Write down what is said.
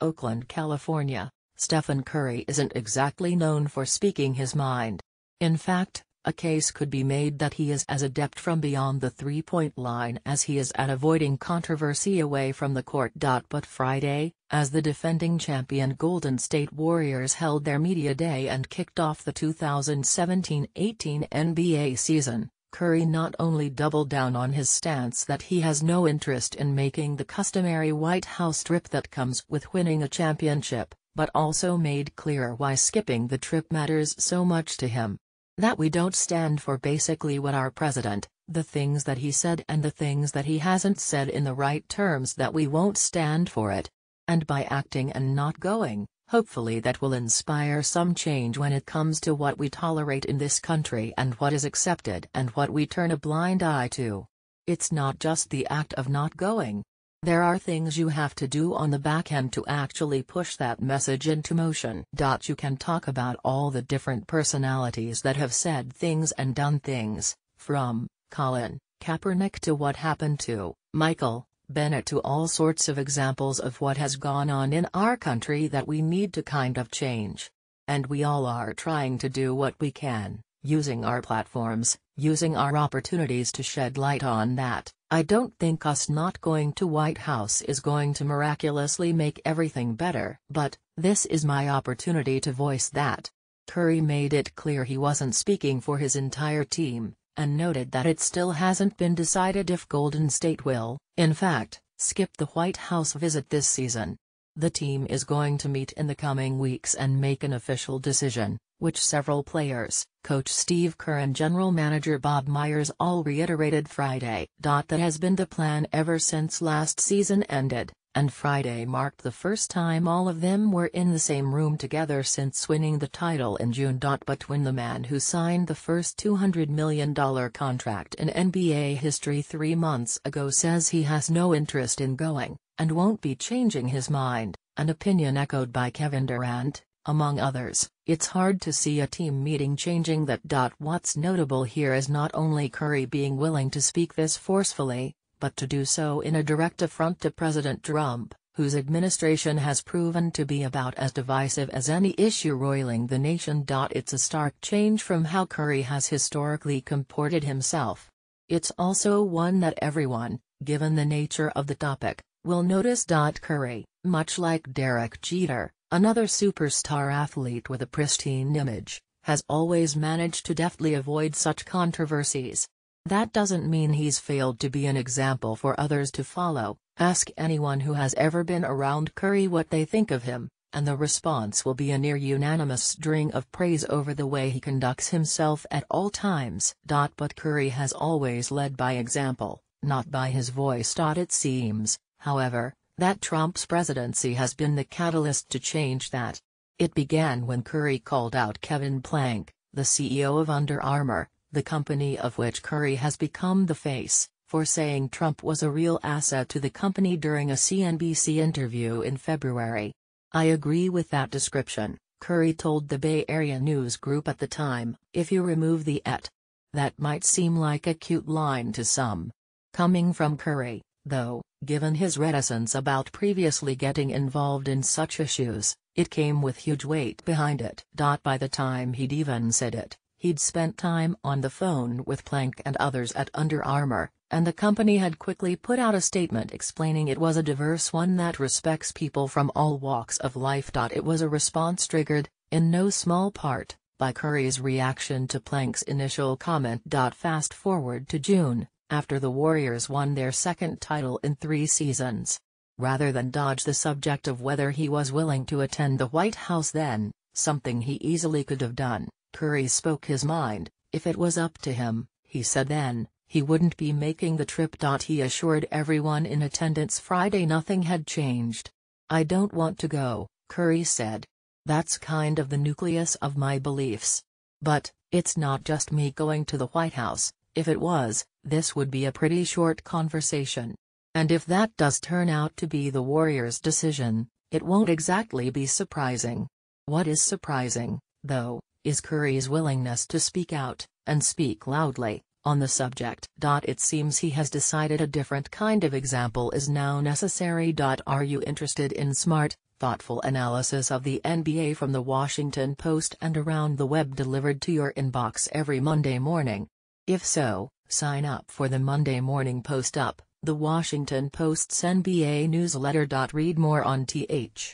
Oakland, California. Stephen Curry isn't exactly known for speaking his mind. In fact, a case could be made that he is as adept from beyond the three-point line as he is at avoiding controversy away from the court. But Friday, as the defending champion Golden State Warriors held their media day and kicked off the 2017-18 NBA season, Curry not only doubled down on his stance that he has no interest in making the customary White House trip that comes with winning a championship, but also made clear why skipping the trip matters so much to him. That we don't stand for basically what our president, the things that he said and the things that he hasn't said in the right terms, that we won't stand for it. And by acting and not going, hopefully that will inspire some change when it comes to what we tolerate in this country and what is accepted and what we turn a blind eye to. It's not just the act of not going. There are things you have to do on the back end to actually push that message into motion. You can talk about all the different personalities that have said things and done things, from Colin Kaepernick to what happened to Michael Bennett, to all sorts of examples of what has gone on in our country that we need to kind of change. And we all are trying to do what we can, using our platforms, using our opportunities to shed light on that. I don't think us not going to White House is going to miraculously make everything better, but this is my opportunity to voice that. Curry made it clear he wasn't speaking for his entire team, and noted that it still hasn't been decided if Golden State will, in fact, skip the White House visit this season. The team is going to meet in the coming weeks and make an official decision, which several players, Coach Steve Kerr and General Manager Bob Myers all reiterated Friday. That has been the plan ever since last season ended, and Friday marked the first time all of them were in the same room together since winning the title in June. But when the man who signed the first $200 million contract in NBA history 3 months ago says he has no interest in going, and won't be changing his mind, an opinion echoed by Kevin Durant, among others, it's hard to see a team meeting changing that. What's notable here is not only Curry being willing to speak this forcefully, but to do so in a direct affront to President Trump, whose administration has proven to be about as divisive as any issue roiling the nation. It's a stark change from how Curry has historically comported himself. It's also one that everyone, given the nature of the topic, will notice. Curry, much like Derek Jeter, another superstar athlete with a pristine image, has always managed to deftly avoid such controversies. That doesn't mean he's failed to be an example for others to follow. Ask anyone who has ever been around Curry what they think of him, and the response will be a near unanimous string of praise over the way he conducts himself at all times. But Curry has always led by example, not by his voice. It seems, however, that Trump's presidency has been the catalyst to change that. It began when Curry called out Kevin Plank, the CEO of Under Armour, the company of which Curry has become the face, for saying Trump was a real asset to the company during a CNBC interview in February. "I agree with that description," Curry told the Bay Area news group at the time. "If you remove the et. That might seem like a cute line to some. Coming from Curry, though, given his reticence about previously getting involved in such issues, it came with huge weight behind it. By the time he'd even said it, he'd spent time on the phone with Plank and others at Under Armour, and the company had quickly put out a statement explaining it was a diverse one that respects people from all walks of life. It was a response triggered, in no small part, by Curry's reaction to Plank's initial comment. Fast forward to June, after the Warriors won their second title in 3 seasons. Rather than dodge the subject of whether he was willing to attend the White House then, something he easily could have done, Curry spoke his mind. If it was up to him, he said then, he wouldn't be making the trip. He assured everyone in attendance Friday nothing had changed. "I don't want to go," Curry said. "That's kind of the nucleus of my beliefs. But, it's not just me going to the White House. If it was, this would be a pretty short conversation. And if that does turn out to be the Warriors' decision, it won't exactly be surprising." What is surprising, though, is Curry's willingness to speak out, and speak loudly, on the subject. It seems he has decided a different kind of example is now necessary. Are you interested in smart, thoughtful analysis of the NBA from the Washington Post and around the web delivered to your inbox every Monday morning? If so, sign up for the Monday Morning Post Up, the Washington Post's NBA newsletter. Read more on th.